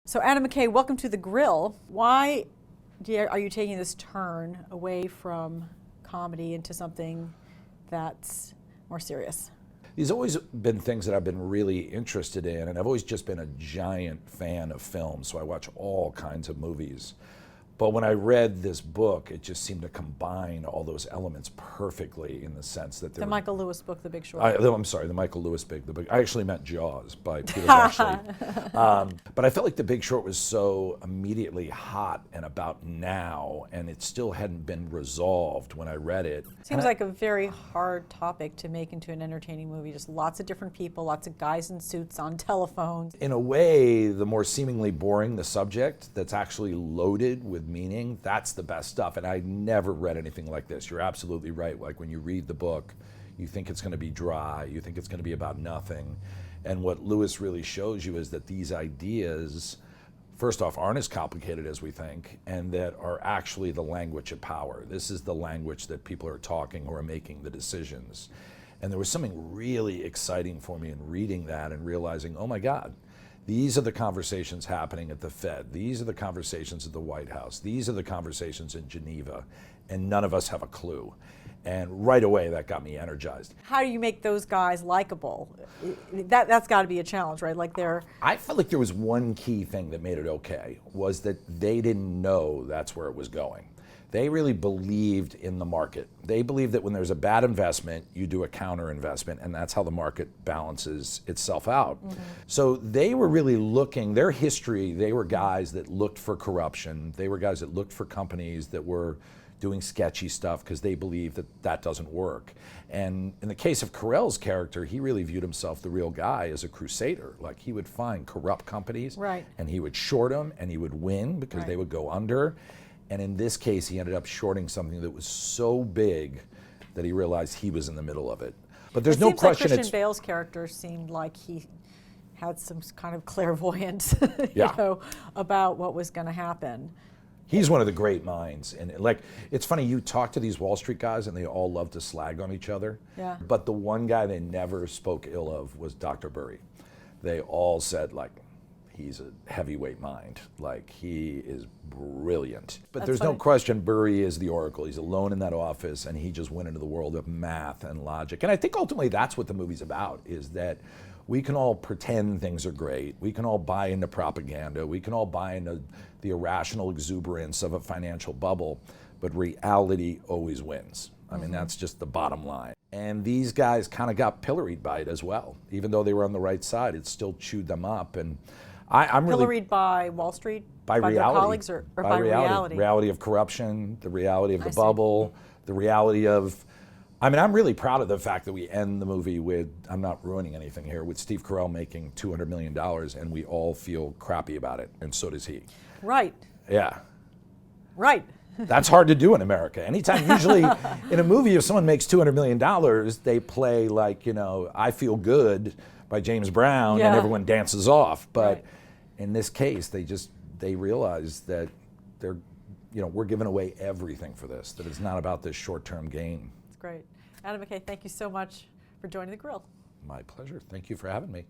So Anna McKay, welcome to The Grill. Why are you taking this turn away from comedy into something that's more serious? These have always been things that I've been really interested in, and I've always just been a giant fan of film, so I watch all kinds of movies. But when I read this book, it just seemed to combine all those elements perfectly in the sense that The Michael Lewis book, The Big Short. I'm sorry, the Michael Lewis book. I actually meant Jaws by Peter Benchley. But I felt like The Big Short was so immediately hot and about now, and it still hadn't been resolved when I read it. Seems like a very hard topic to make into an entertaining movie. Just lots of different people, lots of guys in suits on telephones. In a way, the more seemingly boring the subject that's actually loaded with meaning, that's the best stuff. And I never read anything like this. You're absolutely right. Like when you read the book, you think it's going to be dry, you think it's going to be about nothing. And what Lewis really shows you is that these ideas, first off, aren't as complicated as we think, and that are actually the language of power. This is the language that people are talking who are making the decisions. And there was something really exciting for me in reading that and realizing, oh my God, these are the conversations happening at the Fed. These are the conversations at the White House. These are the conversations in Geneva, and none of us have a clue. And right away, that got me energized. How do you make those guys likable? That's got to be a challenge, right? Like I felt like there was one key thing that made it okay, was that they didn't know that's where it was going. They really believed in the market. They believed that when there's a bad investment, you do a counter investment, and that's how the market balances itself out. Mm-hmm. So they were really looking, their history, they were guys that looked for corruption. They were guys that looked for companies that were doing sketchy stuff because they believed that that doesn't work. And in the case of Carell's character, he really viewed himself, the real guy, as a crusader. Like he would find corrupt companies, right, and he would short them, and he would win because right, they would go under. And in this case, he ended up shorting something that was so big that he realized he was in the middle of it. But there's no question. Like Christian Bale's character seemed like he had some kind of clairvoyance, yeah, you know, about what was going to happen. He's one of the great minds. And like, it's funny, you talk to these Wall Street guys and they all love to slag on each other. Yeah. But the one guy they never spoke ill of was Dr. Burry. They all said, like, he's a heavyweight mind. Like, he is brilliant. But That's there's funny. no question Burry is the oracle. He's alone in that office, and he just went into the world of math and logic. And I think ultimately that's what the movie's about, is that we can all pretend things are great. We can all buy into propaganda. We can all buy into the irrational exuberance of a financial bubble, but reality always wins. I mean, that's just the bottom line. And these guys kind of got pilloried by it as well. Even though they were on the right side, it still chewed them up. And I'm really pilloried by Wall Street, by their reality, colleagues, or by reality. Reality of corruption, the reality of the bubble, the reality of. I mean, I'm really proud of the fact that we end the movie with, I'm not ruining anything here, with Steve Carell making $200 million, and we all feel crappy about it, and so does he. Right. Yeah. Right. That's hard to do in America. Anytime, usually in a movie, if someone makes $200 million, they play like, you know, I Feel Good by James Brown, yeah, and everyone dances off. But right, in this case, they realize that they're, you know, we're giving away everything for this, that it's not about this short-term gain. That's great. Anna McKay, thank you so much for joining The Grill. My pleasure. Thank you for having me.